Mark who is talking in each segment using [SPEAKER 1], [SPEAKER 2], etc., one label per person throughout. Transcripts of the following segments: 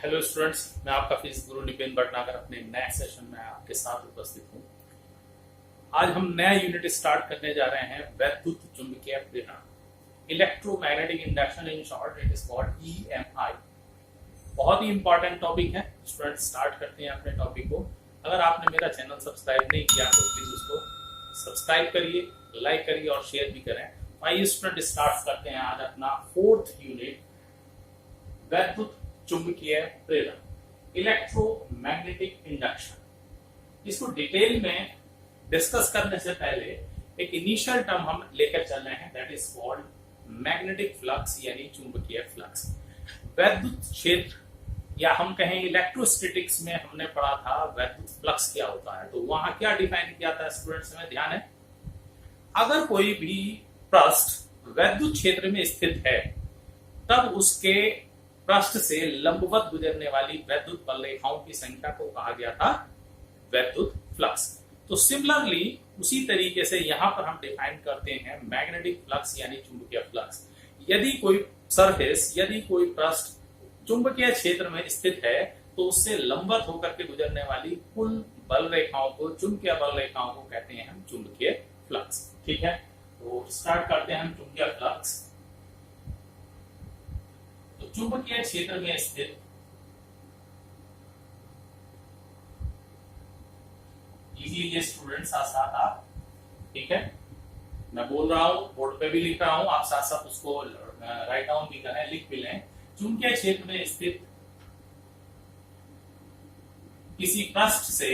[SPEAKER 1] Hello students, मैं आपका physics गुरु निपेन भटनागर अपने नए सेशन में आपके साथ उपस्थित हूँ। आज हम नया यूनिट स्टार्ट करने जा रहे हैं, वैद्युत चुंबकीय प्रेरण, electromagnetic induction, in short it is called EMI. बहुत ही इंपॉर्टेंट टॉपिक है स्टूडेंट्स। स्टार्ट करते हैं अपने टॉपिक को। अगर आपने मेरा चैनल सब्सक्राइब नहीं किया तो प्लीज उसको सब्सक्राइब करिए, लाइक करिए और शेयर भी करें। आइए स्टूडेंट स्टार्ट करते हैं आज अपना फोर्थ यूनिट, वैद्युत चुंबकीय प्रेरण, इलेक्ट्रोमैग्नेटिक इंडक्शन। इसको डिटेल में डिस्कस करने से पहले एक इनिशियल टर्म हम लेकर चल रहे हैं, that is called magnetic flux यानी चुंबकीय फ्लक्स। वैद्युत क्षेत्र या हम कहें इलेक्ट्रोस्टैटिक्स में हमने पढ़ा था वैद्युत फ्लक्स क्या होता है। तो वहां क्या डिफाइन किया था स्टूडेंट्स, में ध्यान है, अगर कोई भी पृष्ठ वैद्युत क्षेत्र में स्थित है तब उसके पृष्ठ से लंबवत गुजरने वाली वैद्युत बल रेखाओं की संख्या को कहा गया था वैद्युत फ्लक्स। तो सिमिलरली उसी तरीके से यहां पर हम डिफाइन करते हैं मैग्नेटिक फ्लक्स यानी चुंबकीय फ्लक्स। यदि कोई सरफेस, यदि कोई पृष्ठ चुंबकीय क्षेत्र में स्थित है तो उससे लंबवत होकर के गुजरने वाली कुल बल रेखाओं को, चुंबकीय बल रेखाओं को कहते हैं हम चुंबकीय फ्लक्स। ठीक है, तो स्टार्ट करते हैं हम चुंबकीय फ्लक्स। तो चुंबकीय क्षेत्र में स्थित लिख लीजिए स्टूडेंट साथ साथ आप, ठीक है, मैं बोल रहा हूं, बोर्ड पे भी लिख रहा हूं, आप साथ साथ उसको राइट डाउन भी करें, लिख भी लें। चुंबकीय क्षेत्र में स्थित किसी पृष्ठ से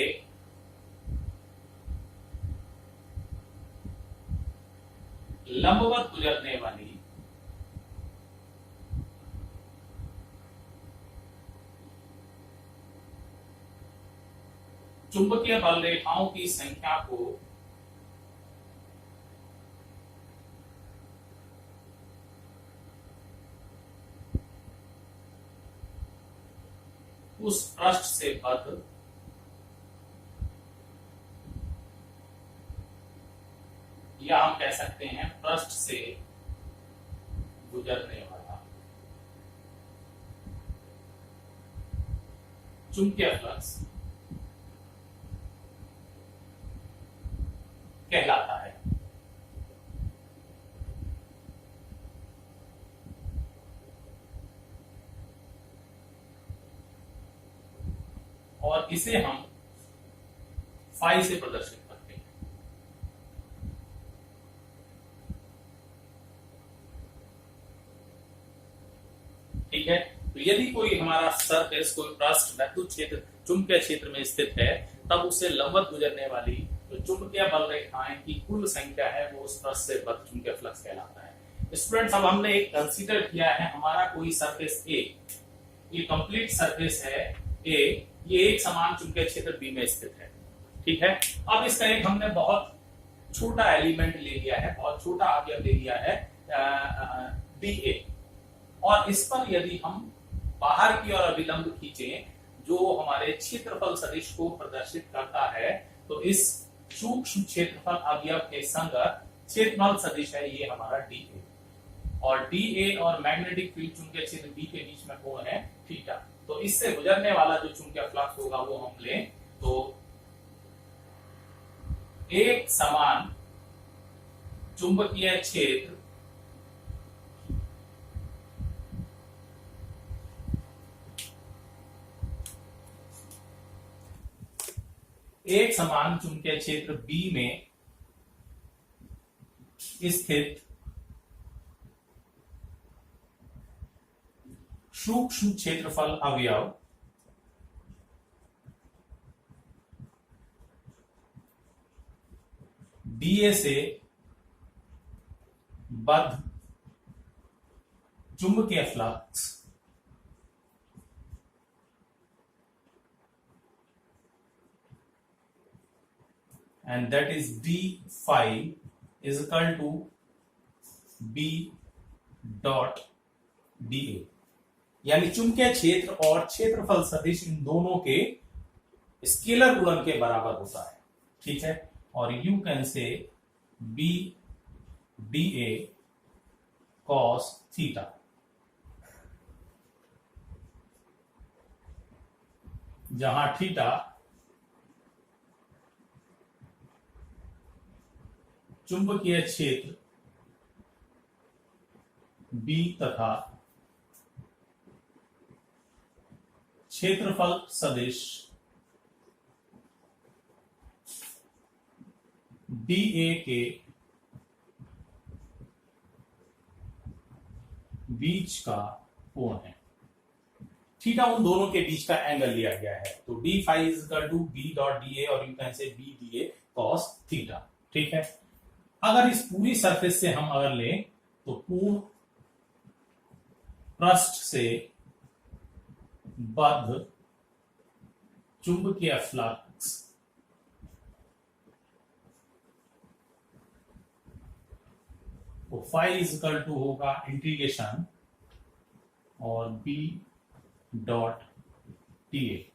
[SPEAKER 1] लंबवत गुजरने वाली चुंबकीय बल रेखाओं की संख्या को उस पृष्ठ से बद्ध या हम कह सकते हैं पृष्ठ से गुजरने वाला चुंबकीय फ्लक्स कहलाता है। और इसे हम फाई से प्रदर्शित करते हैं। ठीक है, तो यदि कोई हमारा सरफेस, कोई पृष्ठ वैद्युत क्षेत्र, चुंबकीय क्षेत्र में स्थित है तब उससे लंबवत गुजरने वाली जो चुंबकीय बल रेखाएं की कुल संख्या है वो उस पृष्ठ से बद्ध चुंबकीय फ्लक्स कहलाता है। स्टूडेंट्स, अब हमने एक कंसीडर किया है, हमारा कोई सरफेस ए, ये कंप्लीट सरफेस है ए, ये एक समान चुंबकीय क्षेत्र बी में स्थित है। ठीक है, अब इसका एक हमने बहुत छोटा एलिमेंट ले लिया है, बहुत छोटा अवयव ले लिया है डी ए, और इस पर यदि हम बाहर की ओर अभिलंब खींचें जो हमारे क्षेत्रफल सदिश को प्रदर्शित करता है, तो इस सूक्ष्म क्षेत्रफल अवयव के संगत क्षेत्रफल सदिश है ये हमारा डी ए, और डी ए और मैग्नेटिक फील्ड चुंबकीय क्षेत्र बी के बीच में कोण है थीटा। तो इससे गुजरने वाला जो चुंबकीय फ्लक्स होगा वो हम लें तो एक समान चुंबकीय क्षेत्र एक समान चुंबकीय क्षेत्र बी में स्थित सूक्ष्म क्षेत्रफल अवयव डीए से बद्ध चुंबकीय flux and that is d phi is equal to b dot da, यानी चुंबकीय क्षेत्र और क्षेत्रफल सदिश इन दोनों के स्केलर गुणन के बराबर होता है। ठीक है, और you can say B D A cos theta. जहां थीटा चुंबकीय क्षेत्र बी तथा क्षेत्रफल सदिश डी ए के बीच का कोण है। थीटा उन दोनों के बीच का एंगल लिया गया है, तो d phi is equal to b dot d a, और you can say B D A cos theta. ठीक है, अगर इस पूरी सरफेस से हम अगर लें तो पूर्ण पृष्ठ से बद्ध चुंबकीय फ्लक्स तो फाई इज इक्वल टू होगा इंटीग्रेशन और बी डॉट टी ए।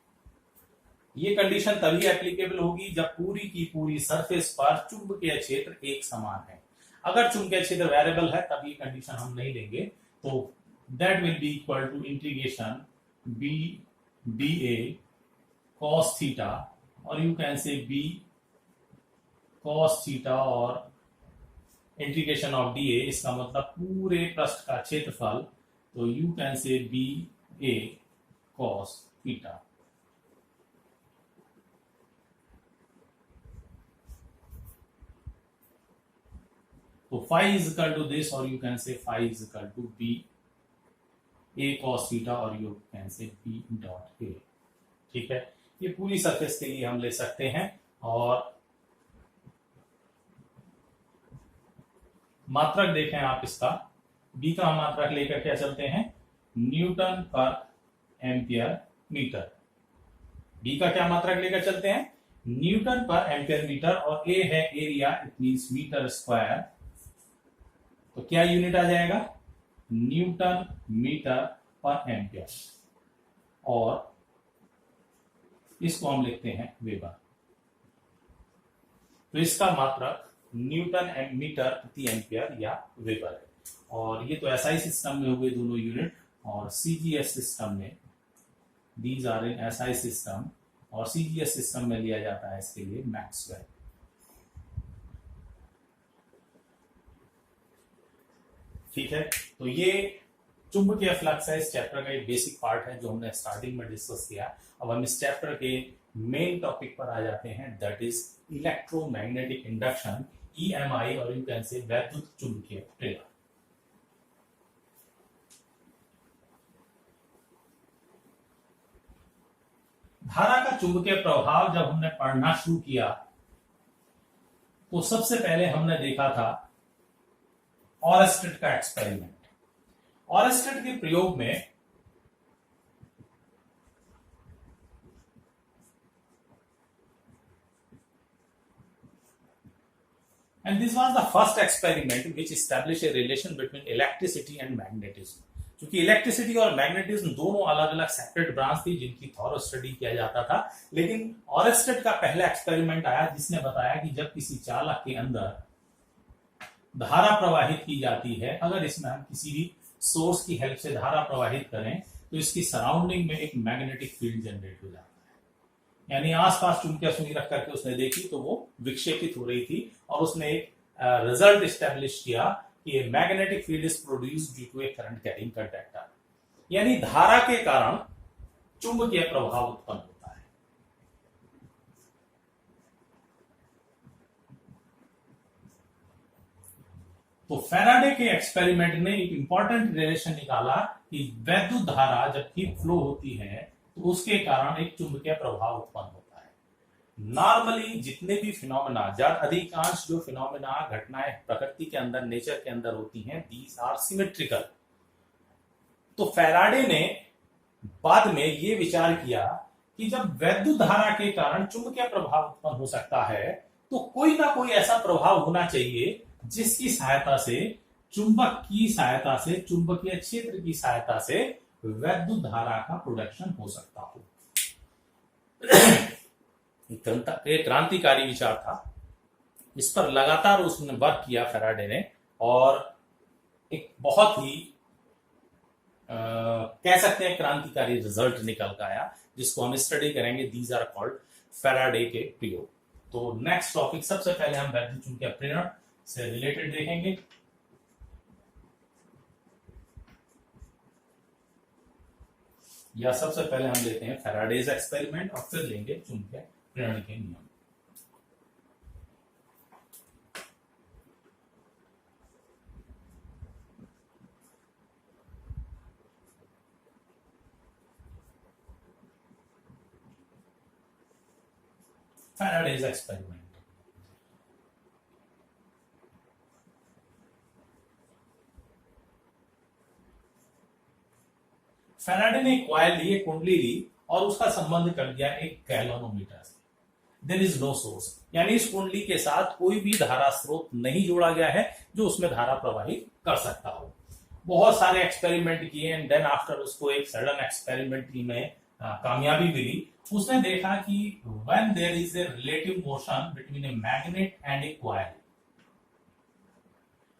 [SPEAKER 1] ये कंडीशन तभी एप्लीकेबल होगी जब पूरी की पूरी सरफेस पर चुंबकीय क्षेत्र एक समान है। अगर चुंबकीय क्षेत्र वेरिएबल है तब ये कंडीशन हम नहीं लेंगे, तो that will be equal to integration b D A cos theta, और you can say b cos theta और इंटीग्रेशन ऑफ डी ए, इसका मतलब पूरे पृष्ठ का क्षेत्रफल, तो you can say b a cos theta. तो phi is equal to this, और you can say phi is equal to b a cos theta, और you can say b dot a. ठीक है, ये पूरी सरफेस के लिए हम ले सकते हैं। और मात्रक देखें आप इसका, बी का मात्रक लेकर क्या चलते हैं, न्यूटन पर एम्पियर मीटर। बी का क्या मात्रक लेकर चलते हैं, न्यूटन पर एम्पियर मीटर, और ए है area, it means metre square, तो क्या यूनिट आ जाएगा, न्यूटन मीटर पर एम्पियर, और इसको हम लिखते हैं वेबर। तो इसका मात्रक न्यूटन मीटर प्रति एम्पियर या वेबर है। और ये तो एसआई सिस्टम में हो गए दोनों यूनिट, और सीजीएस सिस्टम में, these are in SI system, और सीजीएस सिस्टम में लिया जाता है इसके लिए मैक्सवेल। ठीक है, तो ये चुंबकीय फ्लक्स है, इस चैप्टर का एक बेसिक पार्ट है जो हमने स्टार्टिंग में डिस्कस किया। अब हम इस चैप्टर के मेन टॉपिक पर आ जाते हैं, that is electromagnetic induction, EMI, और यू कैन से वैद्युत चुंबकीय प्रेरण। धारा का चुंबकीय प्रभाव जब हमने पढ़ना शुरू किया तो सबसे पहले हमने देखा था ऑरस्टेड का एक्सपेरिमेंट। ऑरस्टेड के प्रयोग में and this was the first experiment which established a relation between electricity and magnetism। क्योंकि इलेक्ट्रिसिटी और मैग्नेटिज्म दोनों अलग अलग सेपरेट ब्रांच थी जिनकी थॉरो स्टडी किया जाता था, लेकिन ऑरस्टेड का पहला एक्सपेरिमेंट आया जिसने बताया कि जब किसी चालक के अंदर धारा प्रवाहित की जाती है, अगर इसमें हम किसी भी सोर्स की हेल्प से धारा प्रवाहित करें तो इसकी सराउंडिंग में एक मैग्नेटिक फील्ड जनरेट हो जाता है। यानी आसपास चुंबकीय सुई रख करके उसने देखी तो वो विक्षेपित हो रही थी, और उसने एक रिजल्ट एस्टेब्लिश किया कि magnetic field is produced due to a current carrying conductor, यानी धारा के कारण चुंबकीय प्रभाव उत्पन्न होता है। तो फैराडे के एक्सपेरिमेंट ने एक इंपॉर्टेंट रिलेशन निकाला कि वैद्युत धारा जबकि फ्लो होती है तो उसके कारण एक चुंबकीय प्रभाव उत्पन्न होता है। नॉर्मली जितने भी फिनोमेना, अधिकांश जो फिनोमेना घटनाएं प्रकृति के अंदर, नेचर के अंदर होती हैं, दीज आर सिमेट्रिकल। तो फैराडे ने बाद में ये विचार किया कि जब वैद्युत धारा के कारण चुंबकीय प्रभाव उत्पन्न हो सकता है तो कोई ना कोई ऐसा प्रभाव होना चाहिए जिसकी सहायता से, चुंबक की सहायता से, चुंबकीय क्षेत्र की सहायता से वैद्युत धारा का प्रोडक्शन हो सकता हो। एक क्रांतिकारी विचार था, इस पर लगातार उसने वर्क किया फैराडे ने, और एक बहुत ही कह सकते हैं क्रांतिकारी रिजल्ट निकल कर आया जिसको हम स्टडी करेंगे। दीज आर कॉल्ड फैराडे के प्रयोग। तो नेक्स्ट टॉपिक, सबसे पहले हम वैद्युत चुंबकीय प्रेरण से रिलेटेड देखेंगे। या सबसे पहले हम लेते हैं फैराडेज एक्सपेरिमेंट और फिर लेंगे चुंबकीय प्रेरण के नियम। Faraday's experiment. फैराडे ने कॉइल ली, एक कुंडली ली और उसका संबंध कर दिया एक गैल्वेनोमीटर से। देयर इज नो सोर्स, यानी इस कुंडली के साथ कोई भी धारा स्रोत नहीं जोड़ा गया है जो उसमें धारा प्रवाहित कर सकता हो। बहुत सारे एक्सपेरिमेंट किए एंड देन आफ्टर उसको एक सडन एक्सपेरिमेंट में कामयाबी मिली। उसने देखा कि when there is a relative motion between a magnet and a coil,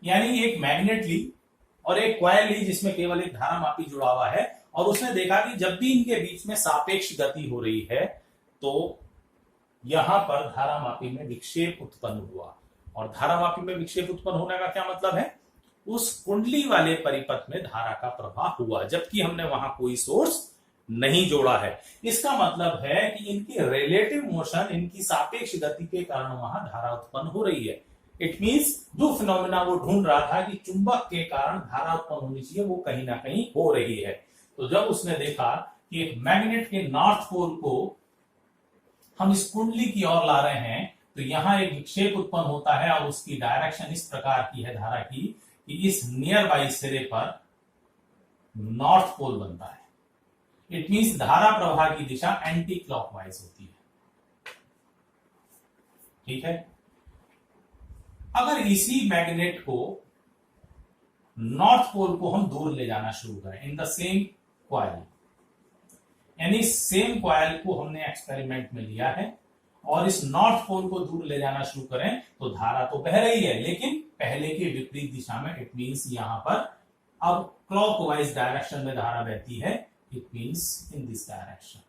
[SPEAKER 1] यानी एक मैग्नेट ली और एक कॉइल ली जिसमें केवल एक धारा मापी जुड़ा हुआ है, और उसने देखा कि जब भी इनके बीच में सापेक्ष गति हो रही है तो यहां पर धारामापी में विक्षेप उत्पन्न हुआ। और धारामापी में विक्षेप उत्पन्न होने का क्या मतलब है? उस कुंडली वाले परिपथ में धारा का प्रवाह हुआ, जबकि हमने वहां कोई सोर्स नहीं जोड़ा है। इसका मतलब है कि इनकी रिलेटिव मोशन, इनकी सापेक्ष गति के कारण वहां धारा उत्पन्न हो रही है। इट मींस जो फिनोमेना वो ढूंढ रहा था कि चुंबक के कारण धारा उत्पन्न होनी चाहिए, वो कहीं ना कहीं हो रही है। तो जब उसने देखा कि एक मैग्नेट के नॉर्थ पोल को हम इस कुंडली की ओर ला रहे हैं तो यहां एक विक्षेप उत्पन्न होता है और उसकी डायरेक्शन इस प्रकार की है धारा की कि इस नियर बाई सिरे पर नॉर्थ पोल बनता है। इट मींस धारा प्रवाह की दिशा एंटी क्लॉकवाइज होती है। ठीक है। अगर इसी मैग्नेट को, नॉर्थ पोल को हम दूर ले जाना शुरू करें इन द सेम कॉइल, यानी सेम कॉइल को हमने एक्सपेरिमेंट में लिया है और इस नॉर्थ पोल को दूर ले जाना शुरू करें तो धारा तो बह रही है लेकिन पहले के विपरीत दिशा में। इट मींस यहां पर अब क्लॉकवाइज डायरेक्शन में धारा बहती है, it means in this direction,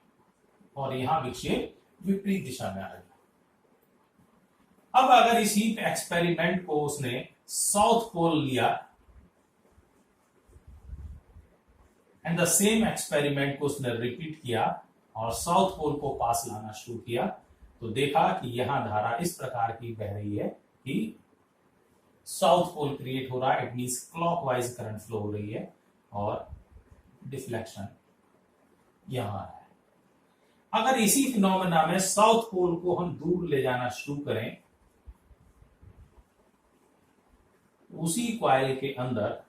[SPEAKER 1] और यहां विक्षेप विपरीत दिशा में आ रहा है। अब अगर इसी एक्सपेरिमेंट को उसने साउथ पोल लिया एंड द सेम एक्सपेरिमेंट को उसने रिपीट किया और साउथ पोल को पास लाना शुरू किया तो देखा कि यहां धारा इस प्रकार की बह रही है कि साउथ पोल क्रिएट हो रहा है। It means clockwise current flow हो रही है और डिफ्लेक्शन यहां आ रहा है। अगर इसी फिनोमेना में साउथ पोल को हम दूर ले जाना शुरू करें, उसी कॉइल के अंदर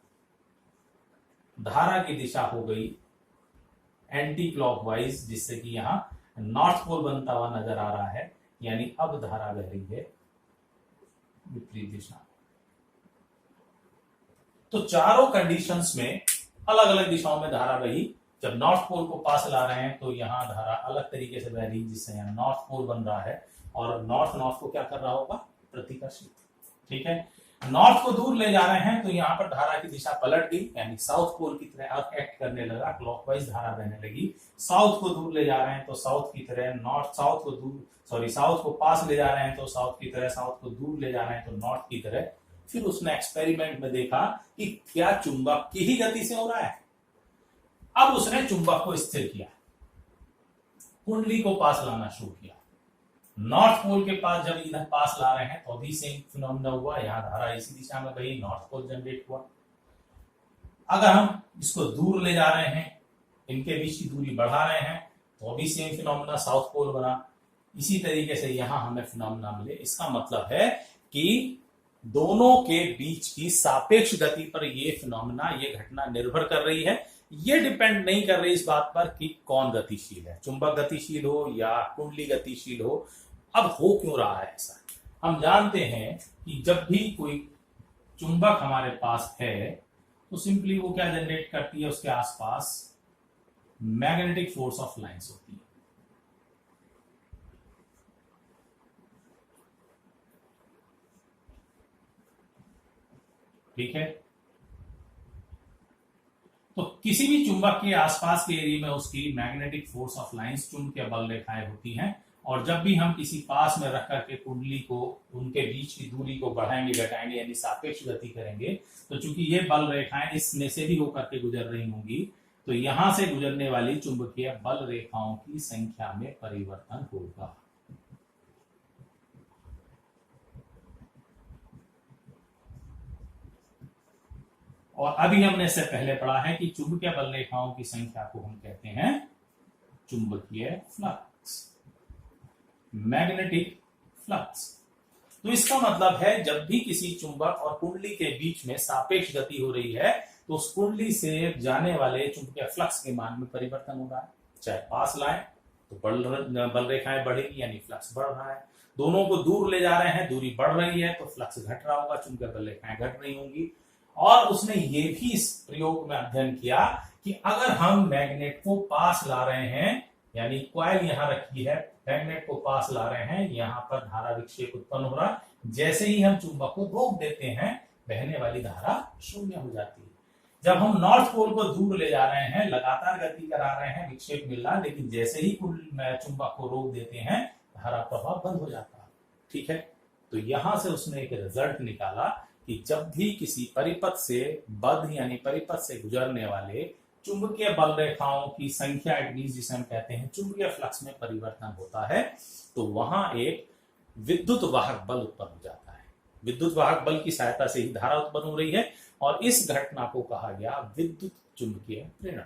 [SPEAKER 1] धारा की दिशा हो गई एंटी क्लॉकवाइज, जिससे कि यहां नॉर्थ पोल बनता हुआ नजर आ रहा है, यानी अब धारा बह रही है विपरीत दिशा। तो चारों कंडीशंस में अलग अलग दिशाओं में धारा बही। जब नॉर्थ पोल को पास ला रहे हैं तो यहां धारा अलग तरीके से बह रही, जिससे यहां नॉर्थ पोल बन रहा है और नॉर्थ को क्या कर रहा होगा? प्रतिकर्षित। ठीक है। नॉर्थ को दूर ले जा रहे हैं तो यहां पर धारा की दिशा पलट गई, यानी साउथ पोल की तरह अब एक्ट करने लगा, क्लॉकवाइज धारा बहने लगी। साउथ को दूर ले जा रहे हैं तो साउथ की तरह, साउथ को पास ले जा रहे हैं तो साउथ की तरह, साउथ को दूर ले जा रहे हैं तो नॉर्थ की तरह। फिर उसने एक्सपेरिमेंट में देखा कि क्या चुंबक की ही गति से हो रहा है। अब उसने चुंबक को स्थिर किया, कुंडली को पास लाना शुरू किया। नॉर्थ पोल के पास जब इधर पास ला रहे हैं तो अभी सेम फिनोमेना हुआ, यहां धारा इसी दिशा में गई, नॉर्थ पोल जनरेट हुआ। अगर हम इसको दूर ले जा रहे हैं, इनके बीच की दूरी बढ़ा रहे हैं तो अभी सेम फिनोमेना, साउथ पोल बना। इसी तरीके से यहां हमें फिनोमेना मिले। इसका मतलब है कि दोनों के बीच की सापेक्ष गति पर यह फिनोमेना, ये घटना निर्भर कर रही है। ये डिपेंड नहीं कर रही इस बात पर कि कौन गतिशील है, चुंबक गतिशील हो या कुंडली गतिशील हो। अब हो क्यों रहा है ऐसा? हम जानते हैं कि जब भी कोई चुंबक हमारे पास है तो सिंपली वो क्या जनरेट करती है, उसके आसपास मैग्नेटिक फोर्स ऑफ लाइंस होती है। ठीक है। तो किसी भी चुंबक के आसपास के एरिया में उसकी मैग्नेटिक फोर्स ऑफ लाइंस, चुंबकीय बल रेखाएं होती हैं। और जब भी हम किसी पास में रख करके कुंडली को, उनके बीच की दूरी को बढ़ाएंगे घटाएंगे यानी सापेक्ष गति करेंगे, तो चूंकि ये बल रेखाएं इसमें से भी होकर के गुजर रही होंगी, तो यहां से गुजरने वाली चुंबकीय बल रेखाओं की संख्या में परिवर्तन होगा। और अभी हमने इससे पहले पढ़ा है कि चुंबकीय बल रेखाओं की संख्या को हम कहते हैं चुंबकीय फ्लक्स, मैग्नेटिक फ्लक्स। तो इसका मतलब है जब भी किसी चुंबक और कुंडली के बीच में सापेक्ष गति हो रही है, तो उस कुंडली से जाने वाले चुंबकीय फ्लक्स के मान में परिवर्तन हो रहा है। चाहे पास लाएं तो बल रेखाएं बढ़ेगी यानी फ्लक्स बढ़ रहा है, दोनों को दूर ले जा रहे हैं, दूरी बढ़ रही है तो फ्लक्स घट रहा होगा, चुंबकीय बल रेखाएं घट रही होंगी। और उसने ये भी इस प्रयोग में अध्ययन किया कि अगर हम मैग्नेट को पास ला रहे हैं, यानी कॉइल यहां रखी है, मैग्नेट को पास ला रहे हैं, यहां पर धारा विक्षेप उत्पन्न हो रहा है, जैसे ही हम चुंबक को रोक देते हैं बहने वाली धारा शून्य हो जाती है। जब हम नॉर्थ पोल को दूर ले जा रहे हैं, लगातार गति करा रहे हैं, विक्षेप मिल रहा है, लेकिन जैसे ही चुंबक को रोक देते हैं धारा प्रवाह बंद हो जाता है। ठीक है, तो यहां से उसने एक रिजल्ट निकाला कि जब भी किसी परिपथ से बद्ध यानी परिपथ से गुजरने वाले चुंबकीय बल रेखाओं की संख्या जिसे हम कहते हैं चुंबकीय फ्लक्स में परिवर्तन होता है, तो वहां एक विद्युत वाहक बल उत्पन्न हो जाता है। विद्युत वाहक बल की सहायता से ही धारा उत्पन्न हो रही है और इस घटना को कहा गया विद्युत चुंबकीय प्रेरण।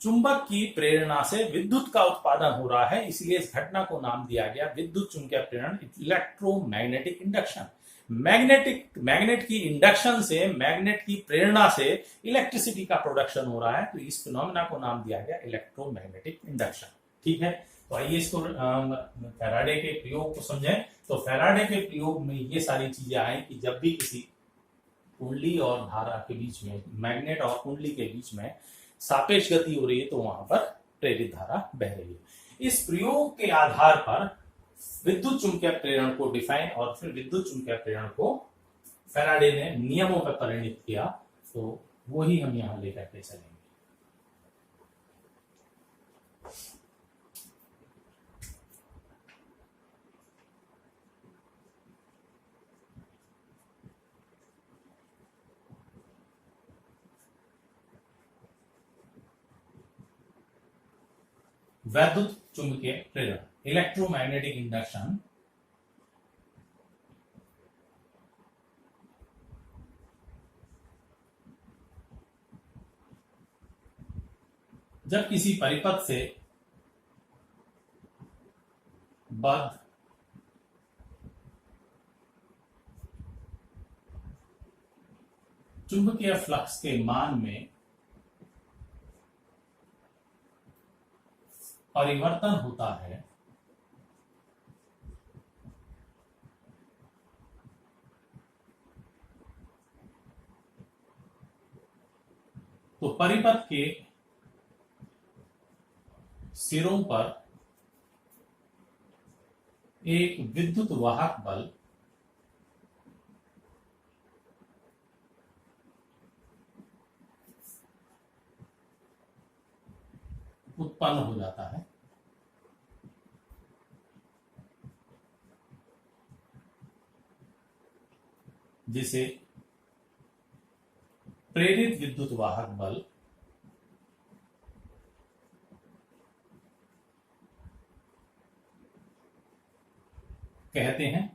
[SPEAKER 1] चुंबक की प्रेरणा से विद्युत का उत्पादन हो रहा है, इसलिए इस घटना को नाम दिया गया विद्युत चुंबकीय प्रेरण, इलेक्ट्रोमैग्नेटिक इंडक्शन। मैग्नेट की इंडक्शन से, मैग्नेट की प्रेरणा से इलेक्ट्रिसिटी का प्रोडक्शन हो रहा है, तो इस फिनोमेना को नाम दिया गया इलेक्ट्रोमैग्नेटिक इंडक्शन। ठीक है, तो आइए इसको फैराडे के प्रयोग को समझें। तो फैराडे के प्रयोग में ये सारी चीजें आई कि जब भी किसी कुंडली और धारा के बीच में, मैग्नेट और कुंडली के बीच में सापेक्ष गति हो रही है, तो वहां पर प्रेरित धारा बह रही है। इस प्रयोग के आधार पर विद्युत चुंबकीय प्रेरण को डिफाइन और फिर विद्युत चुंबकीय प्रेरण को फैराडे ने नियमों में परिणित किया, तो वो ही हम यहां लेकर के चलेंगे। वैद्युत चुंबकीय प्रेरण, इलेक्ट्रोमैग्नेटिक इंडक्शन, जब किसी परिपथ से बद्ध चुंबकीय फ्लक्स के मान में परिवर्तन होता है, तो परिपथ के सिरों पर एक विद्युत वाहक बल उत्पन्न हो जाता है, जिसे प्रेरित विद्युत वाहक बल कहते हैं,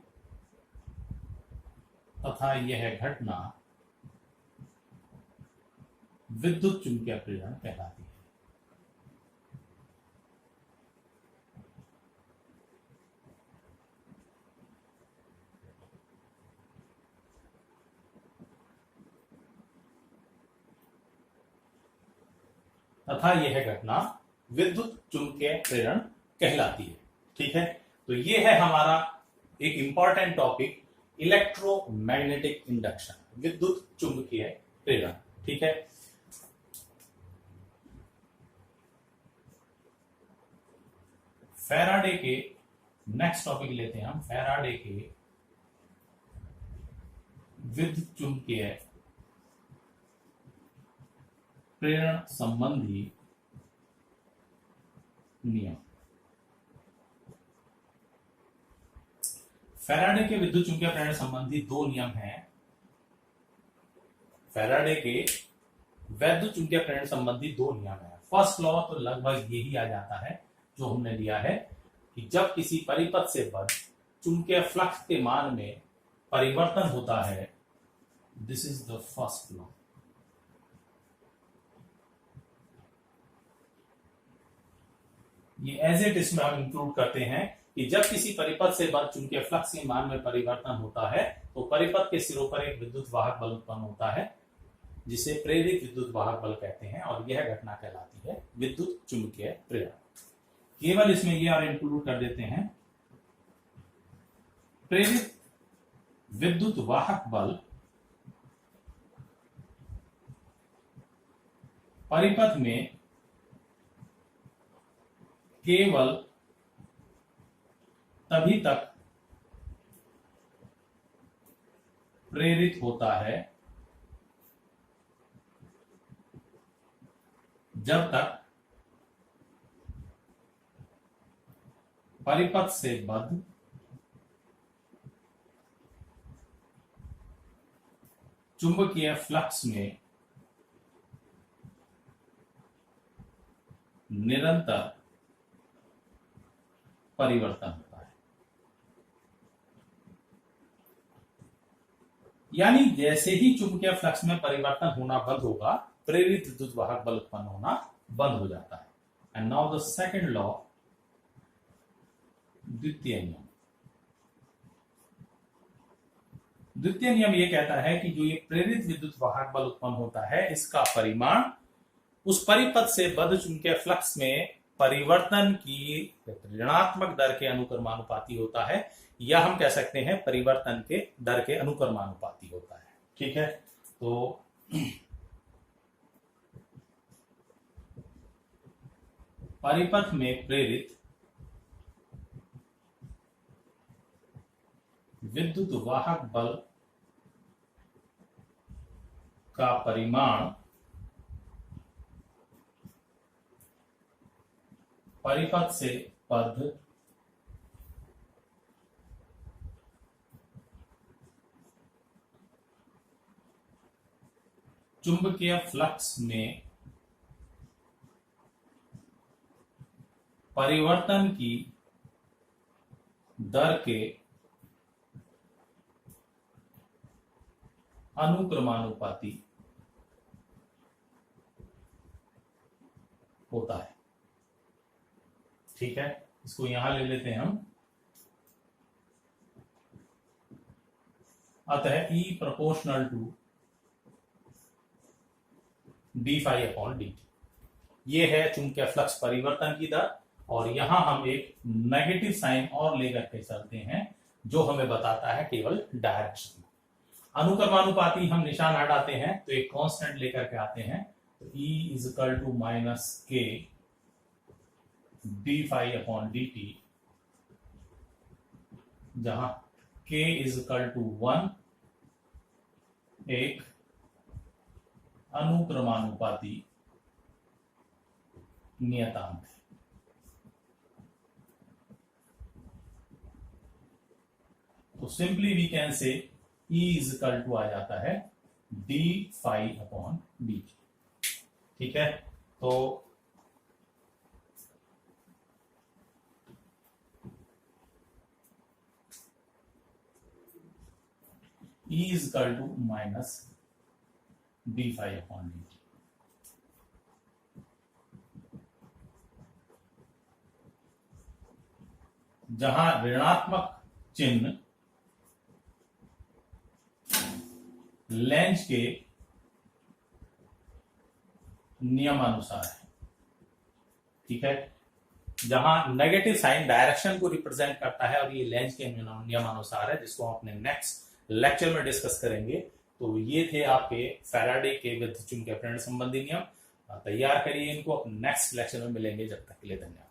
[SPEAKER 1] तथा यह घटना विद्युत चुंबकीय प्रेरण कहलाती है। तथा यह घटना विद्युत चुंबकीय प्रेरण कहलाती है। ठीक है, तो यह है हमारा एक इंपॉर्टेंट टॉपिक, इलेक्ट्रोमैग्नेटिक इंडक्शन, विद्युत चुंबकीय प्रेरण। ठीक है, फैराडे के नेक्स्ट टॉपिक लेते हैं हम, फैराडे के विद्युत चुंबकीय प्रेरण संबंधी नियम। फैराडे के विद्युत चुंबकीय प्रेरण संबंधी दो नियम हैं। फैराडे के वैद्युत चुंबकीय प्रेरण संबंधी दो नियम है। फर्स्ट लॉ तो लगभग यही आ जाता है जो हमने लिया है कि जब किसी परिपथ से बद्ध चुंबकीय फ्लक्स के मान में परिवर्तन होता है, this is the first law. ये एज इट इसमें हम इंक्लूड करते हैं कि जब किसी परिपथ से बद्ध चुंबकीय फ्लक्स के मान में परिवर्तन होता है तो परिपथ के सिरों पर एक विद्युत वाहक बल उत्पन्न होता है जिसे प्रेरित विद्युत वाहक बल कहते हैं, और यह घटना कहलाती है विद्युत चुंबकीय प्रेरण। केवल इसमें यह और इंक्लूड कर देते हैं, प्रेरित विद्युत वाहक बल परिपथ में केवल तभी तक प्रेरित होता है जब तक परिपथ से बद्ध चुंबकीय फ्लक्स में निरंतर परिवर्तन होता है। यानी जैसे ही चुंबकीय फ्लक्स में परिवर्तन होना बंद होगा, प्रेरित विद्युत वाहक बल उत्पन्न होना बंद हो जाता है। And now the second law, द्वितीय नियम। द्वितीय नियम यह कहता है कि जो ये प्रेरित विद्युत वाहक बल उत्पन्न होता है, इसका परिमाण उस परिपथ से बद्ध चुंबकीय फ्लक्स में परिवर्तन की ऋणात्मक दर के अनुक्रमानुपाती होता है, या हम कह सकते हैं परिवर्तन के दर के अनुक्रमानुपाती होता है। ठीक है, तो परिपथ में प्रेरित विद्युत वाहक बल का परिमाण परिपथ से बद्ध चुंबकीय फ्लक्स में परिवर्तन की दर के अनुक्रमानुपाती होता है। ठीक है, इसको यहां ले लेते हैं हम। अतः E प्रोपोर्शनल टू d∅dt, ये है चुंबकीय फ्लक्स परिवर्तन की दर, और यहां हम एक नेगेटिव साइन और लेकर के चलते हैं जो हमें बताता है केवल डायरेक्शन। अनुक्रमानुपाती हम निशान हटाते हैं तो एक कांस्टेंट लेकर के आते हैं, तो E = -k d∅dt, जहां k = 1 एक अनुक्रमानुपाती नियतांक है। तो simply we can say E = आ जाता है d∅dt। ठीक है, तो E = -d∅dt। जहां ऋणात्मक चिन्ह लेंज के नियमानुसार है। ठीक है, जहां नेगेटिव साइन डायरेक्शन को रिप्रेजेंट करता है और ये लेंज के नियमानुसार है, जिसको हम अपने नेक्स्ट लेक्चर में डिस्कस करेंगे। तो ये थे आपके फैराडे के विद्युत चुंबकीय प्रेरण संबंधी नियम। तैयार करिए इनको, नेक्स्ट लेक्चर में मिलेंगे। जब तक के लिए धन्यवाद।